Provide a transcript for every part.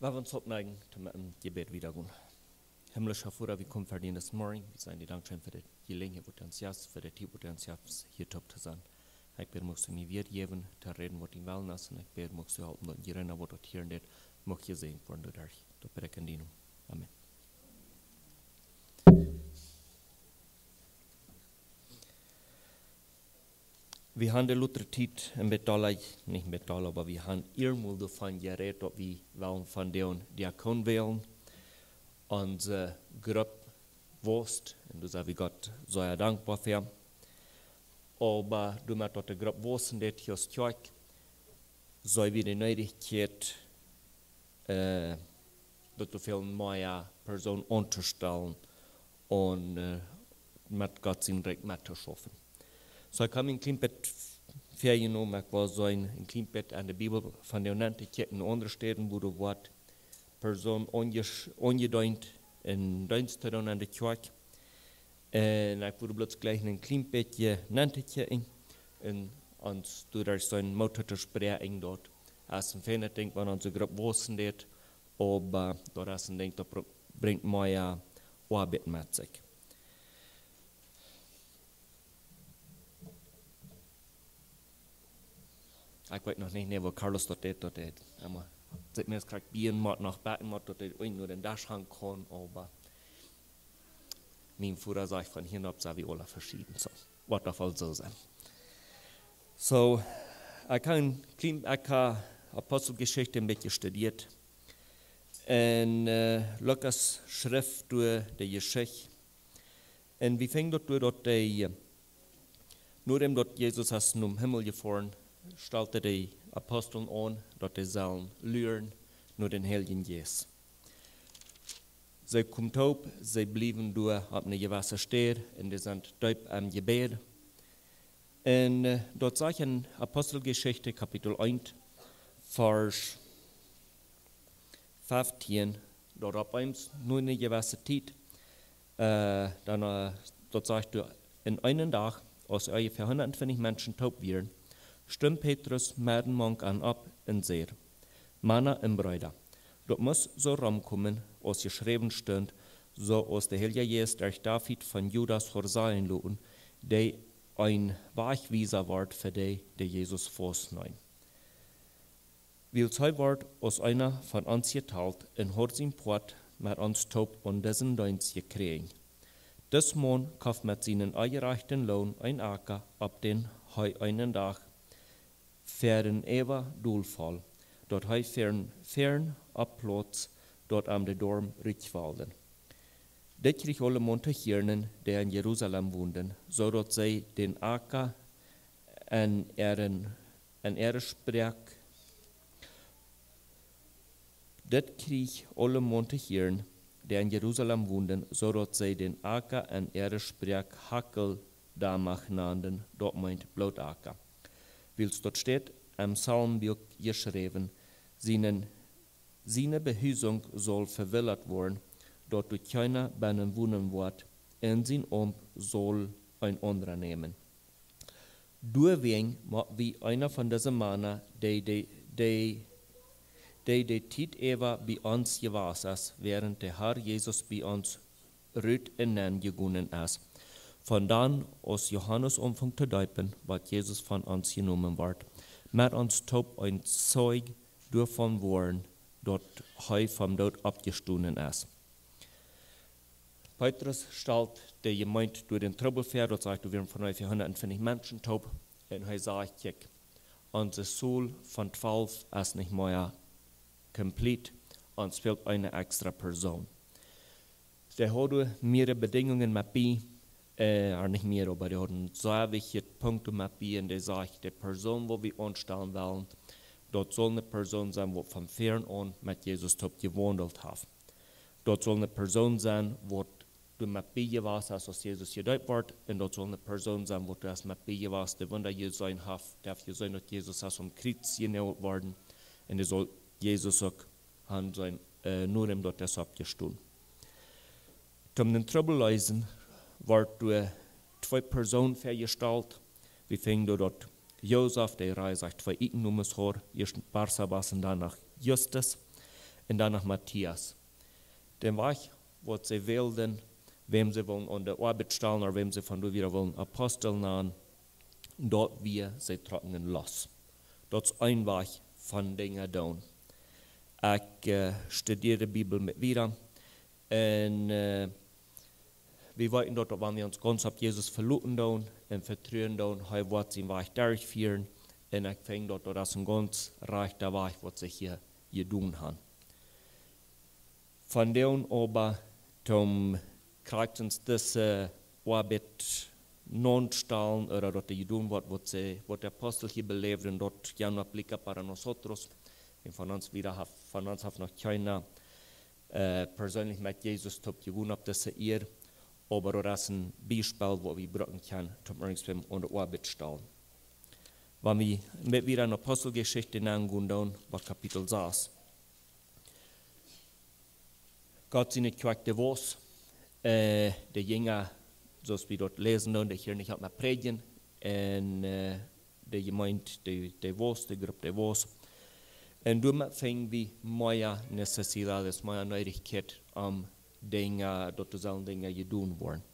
Waar we ons opneigen, toen we een gebed wieder doen. Himmlischer Vater, wir kommen für dieses Morgen. Wir seien dir dankbar für die Gelegenheit, die uns jetzt, für die Zeit, die uns jetzt hier top zu sein. Ich bitte, möchtest du mir wiedergeben, zu reden, was du willst, und ich bitte, möchtest du helfen, und jeder, was dort hier nicht, möchte ich sehen, von dir durch. Du bitte in dir. Amen. Wir haben die Luther-Zeit in Betala, nicht in Betala, aber wir haben irgendwo davon geredet, dass wir wollen von den Diakon wählen. Unsere Gruppe wusste, und du sagst, wie Gott sei dankbar für. Aber du musst die Gruppe wussten, dass hier ist Kirche, soll wir die Nötigkeit, dass du viel mehr Personen unterstellen und mit Gott sein Recht mitzuschaffen. So ich habe ein Klimpet vergenommen, ich war so ein Klimpet an der Bibel von der Nötigkeiten unterstehen, wo du Wort Person ongedeunt in Dienst tun an der Kirche. Und ich wurde plötzlich gleich ein Klimpetje Nötigkeiten und uns durch so ein Motor zu sprechen dort. Als ein Fan denkt, man unsere Gruppe wussten das, aber dort als ein denkt, das bringt mehr Arbeit mit sich. Ich weiß noch nicht, wo Carlos dort ist, aber seit mir gerade Bieren nach Backen dort nur den Dachhang kann, aber mein Vater sagt von hier ab, sind wir alle verschieden, so, was darf also so sein. So, ich habe Apostelgeschichte ein bisschen studiert und Lukas Schrift durch die Geschichte und wir fingen dort nur dem dort Jesus hast zum Himmel gefahren, stellte die Aposteln an, dass sie sollen lernen, nur den Heiligen Geist. Sie kommen taub, sie blieben durch auf eine gewisse Stelle und sie sind taub am Gebet. Und dort sage ich in Apostelgeschichte, Kapitel 1, Vers 15, dort ab eins nur eine gewisse Zeit, dort sagt du, in einem Tag, als ungefähr 120 Menschen taub werden, stimmt Petrus met een monk aan op en zeer, Männer en Brüder, dat muss so rumkommen, als geschrieben stond, so als der Heilige Geist durch David von Judas versehen loten, der ein Wegweiser ward für die Jesus vornehmen. Weil zwei ward aus einer von uns geteilt und hat sein Port mit uns taub und diesen Dienst gekriegt. Das Mann kauft mit seinen eingereichten Lohn ein Acker, ab den einen Tag für den ewa Doelfall, dort hij fern Platz, dort am de Dorm Richwalden. Dit kreeg alle Montechieren, die in Jerusalem woonden, zodat zij den Acker en ihre Sprach. Dit kreeg alle Montechieren, die in Jerusalem woonden, zodat zij den Acker en ihre Sprach Hakkeldamach nannten, dort meint Bloutacker. Weil es dort steht, am Psalmbuch geschrieben, seine Behüsung soll verwildert werden, dort durch keiner Beinen wohnen wird, und sein soll ein anderer nehmen. Deswegen mag wie einer von diesen Männern, die Zeit ever bei uns gewesen ist, während der Herr Jesus bei uns rüt in gegangen ist. Von dann aus Johannes anfing zu deuten, was Jesus von uns genommen wird, mit uns taub ein Zeug davon worden, dort er vom Tod abgestoßen ist. Petrus stellt der Gemeinde durch den Trubelfähr, dort sagt, wir werden von ungefähr 150 Menschen taub, und er sagt, unsere Soul von 12 ist nicht mehr komplett, uns fehlt eine extra Person. Der hat mehrere Bedingungen mit bei, nicht mehr, aber die hatten sehr wichtige Punkte mit bei, und der sagt, die Person, die wir anstellen wollen, dort soll eine Person sein, die von fern an mit Jesus gewandelt hat. Dort soll eine Person sein, die du mit bei gewesen hast, als Jesus gedeutet wird, und dort soll eine Person sein, die du hast mit bei gewesen, die Wunder gesehen hat, darf gesehen, dass Jesus aus dem Kreuz genäht worden, und er soll Jesus auch sein, nur ihm dort das abgestoßen. Um den Trouble lösen, wird durch zwei Personen vergestellt. Wir fingen dort Josef, der sagt, zwei Nummers hat, erst Barsabas und danach Justus. und dann noch Matthias. Den Weg, wo sie wählten, wem sie wollen an der Arbeit stellen oder wem sie von du wieder wollen Apostel nahen, dort wir sie trocknen los. Dat is een weg van dingen doen. Ik studeer de Bibel met wieder en we weten dat wanneer we ons ganz op Jezus verlaten doen en vertrouwen doen, hij wordt zijn weg durchführen en ik vind dat dat een ganz rechter weg wat zich hier doen gaan. Van dem aber krijgt ons deze Arbeit non-stellen oder dat je doen wat de apostel hier beleefd en dat ja no aplica para nosotros. En van ons heeft nog keiner persoonlijk met Jezus top gewonnen op deze eer, aber dat is een bijspel wat we gebruiken kunnen om ergens onder Arbeit stellen. Wanneer we met weer een apostelgeschichte aangaan, wat kapitel 6. Gott sie nicht kwakt de was, de Jünger, zoals we dat lezen dan, de hier niet had maar predigen, en de gemeente, de was, de groep de was. En daarmee vingen we meer necessidades, meer nodigheid om dingen, dat dezelfde dingen gedaan worden.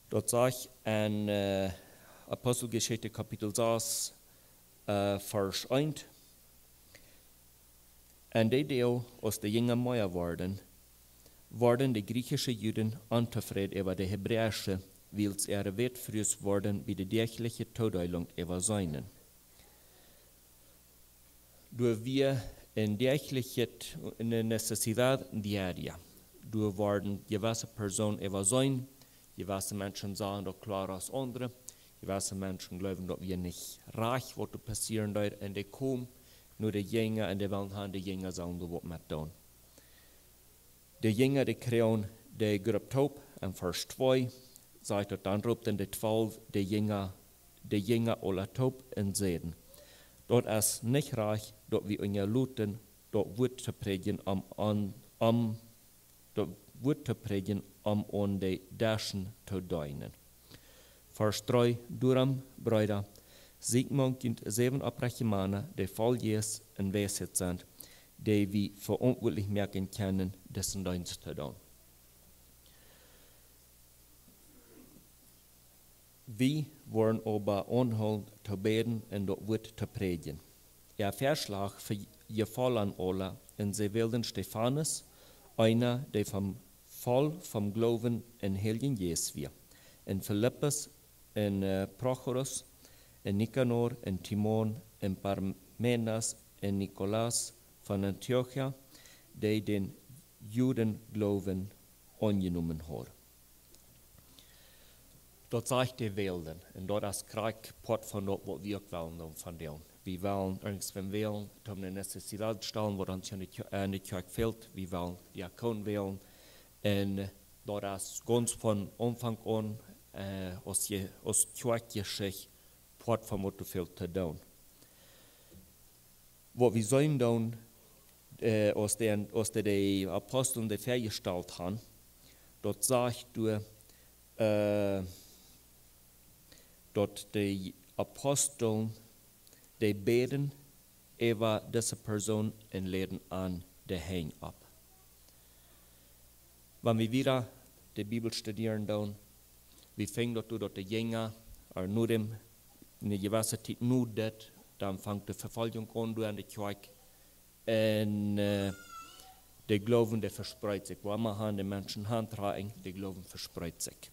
Dat zegt in Apostelgeschichte kapitel 6, vers 1. En die deel, als de Jünger meer worden de griechische Juden untevreden über de hebräische, weil sie wettfrüs worden wie die kirchliche Todeilung über seinen. Durch wir in Kirchlichkeit eine Necessidad diaria. Durch worden gewisse Personen über sein, gewisse Menschen sagen doch klar als andere, gewisse Menschen glauben, dass wir nicht reich, was passieren wird, und die kommen, nur die Jünger und die wollen haben, die Jünger sagen, du was mit tun. Die Jünger, die kriegen die Gruppe Taub, in Vers 2, sagt er, dann rupten die 12 die Jünger alle Taub und sehen. Dort ist nicht reich, dort wir in Luten, dort wird zu predigen um die Daschen zu deinen. Vers 3, Duram, Brüder, sieht man kind 7 abbreche Männer, die voll Jes und Weisheit sind, die wir verantwortlich merken können, dessen Dienst zu tun. Wir wollen aber anhalten zu beten und dort wird zu predigen. Ihr Vorschlag für ihr Fallen alle, und sie wählten Stephanus, einer, der voll vom Glauben in Heiligen Jesus war, und Philippus, und Prochorus, und Nikanor, und Timon, und Parmenas, und Nikolaus von Antiochia, die den Judenglauben angenommen haben. Dort sagt die Wählen, und dort ist Krieg Port von dort, wo wir wollen, von dem. Wir wollen irgendwann wählen, um eine Necessidad zu stellen, wo uns in die Kirche fehlt. Wir wollen Diakon wählen. Und dort ist ganz von Anfang an, aus Kirchgeschichte, Port von was du fehlt zu tun. Was wir sollen tun, aus den Aposteln, die vorgestellt haben, dort sagt du, dort die Apostel, die beten über diese Person und lehren an der Hang ab. Wenn wir wieder die Bibel studieren, dann, wir finden dort die Jünger, oder nur in der gewissen Zeit nur das, dann fängt die Verfolgung an durch die Kirche. Und der Glauben, der verspricht sich. Wo immer die Menschen handreichen, der Glauben verspricht sich.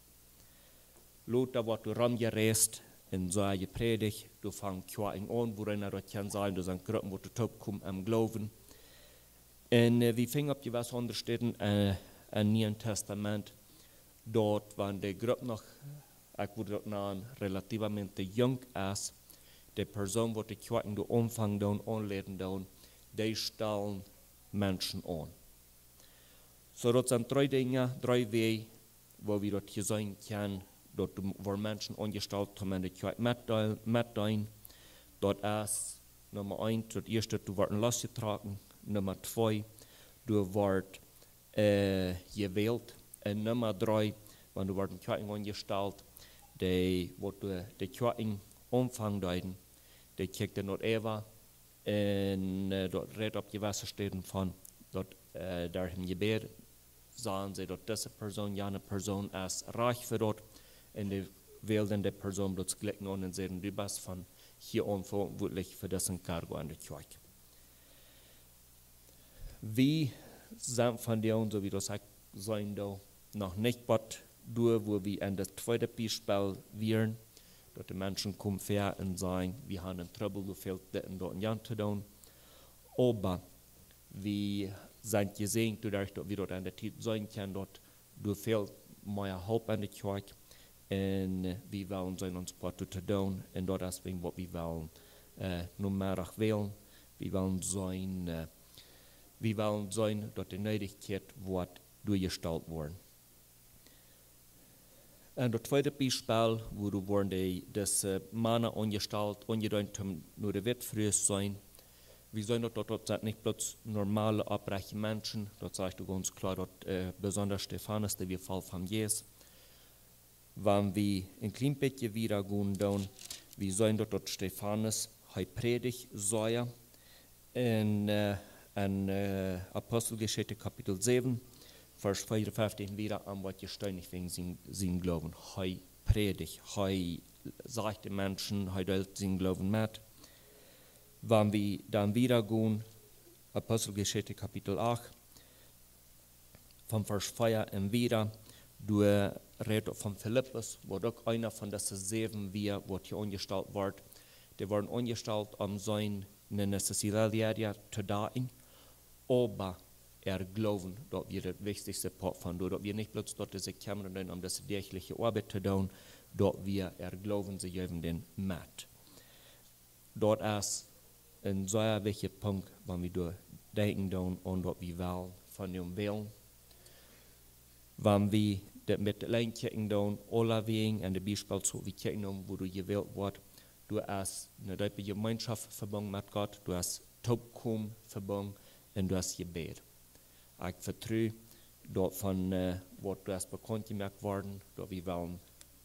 Lothar wird rumgereist in so einer Predigt, du fängst Kirchen an, worin dort kann sein, du sagst, Gruppen, wo du top kommst am Glauben. Und wir fingen auf die was andere Städten im Neuen Testament, dort waren die Gruppe noch, ich würde dort nahen, relativamente jung ist, die Person, die die Kirchen anfangen, anleiten, die stellen Menschen an. So, das sind 3 Dinge, 3 Wege, wo wir dort hier sein können, dort wo Menschen angestellt haben, die Kirche mitnehmen. Dort ist Nummer 1, das erste, du wirst losgetragen. Nummer 2, du wirst gewählt. Und Nummer 3, wenn du in Kirche angestellt, wo du die Kirche anfangen, die kriegt dann noch Eva. Und dort redet auf gewisse Städten von dort daar hem gebed sahen sie, dass diese Person ja eine Person ist reich für dort, und die wählen die Person bloß klicken und sagen, du bist von hier an verantwortlich für diesen Cargo an der Kirche. Wir sind von dir, so wie du sagst, sein da noch nicht was durch, wo wir an das zweite Beispiel wären, dass die Menschen kommen fair und sagen, wir haben einen Trouble, du fehlt das und dort nicht zu tun. Aber wir sind gesehen, dass wir dort an der Zeit sein können, dort du fehlt mehr Hilfe an der Kirche, und wir wollen sein uns was zu tun, und dort ist wegen, was wir wollen, nur mehr wählen, wir wollen sein, dass die Nötigkeit wird durchgestellt worden. Und das zweite Beispiel, wo du wurden das Männer angestellt, angedeutet haben, nur der wird früh sein. Wir sollen dort sind nicht bloß normale, abreiche Menschen, dort sagst du ganz klar, dort besonders Stephanus, der wir Fall von Jesus. Wenn wir ein klein bisschen wieder gehen, dann, wir sollen dort Stephanus, predigt säuer, in Apostelgeschichte Kapitel 7, Vers 54 wieder an was gesteinigt wegen sein Glauben. Predigt, sagt den Menschen, teilt sein Glauben mit. Wenn wir dann wieder gehen, Apostelgeschichte Kapitel 8, vom Vers 4 und wieder, du redest von Philippus, wo doch einer von diesen 7 wir, wo hier angestellt wird, die waren angestellt, seine Necessität zu daten, aber glauben, dass wir das wichtigste Part von tun, dass wir nicht bloß dort diese Kämmer um das tägliche Arbeit zu tun, dass wir glauben, sie geben den Matt. Dort ist ein sehr wichtiger Punkt, wenn wir denken und dass wir wollen von dem wählen. Wenn wir das mit allein kicken, alle wegen, und das Beispiel so wie kicken, wo du gewählt wird, du hast eine tiefe Gemeinschaft verbunden mit Gott, du hast Taubkum verbunden und du hast Gebet. Ich vertraue, dort von was du hast bekannt gemacht worden, dass wir wollen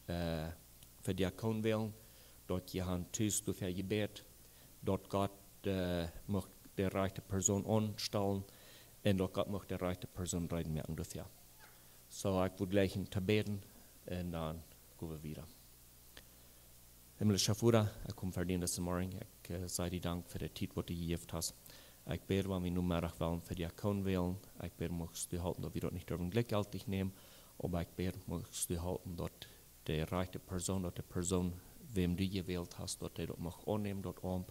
für Diakon wählen, dort je han tust du für Gebet, dort Gott möchte die rechte Person anstellen und dort Gott möchte die rechte Person reden merken dafür. So, ich würde gleich zu beten und dann gehen wir wieder. Himmlischer Vater, ich komme verdienen das Morgen. Ich sei dir Dank für die Zeit, die du gegeben hast. Ich bete, wenn wir nun mehr wollen für Diakon wählen. Ich bete, möchtest du halten, dass wir dort nicht auf den gleichgültig nehmen, aber ich bete, möchtest du halten, dass die rechte Person, dass die Person, wem du gewählt hast, dass die dort möchte annehmen, dort an.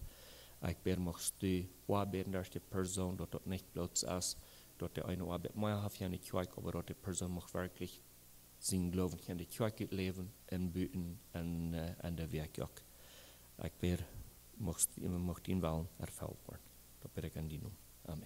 Ich bete, möchtest du arbeiten, dass die Person, dass dort nicht bloß ist, dass die eine Arbeit mehr hat in der Kirche, aber dass die Person möchte wirklich sein Glauben in der Kirche leben und bieten an der Werk. Ich bete, möchtest ihn wollen erfüllt werden. Da bitte ich an die Amen.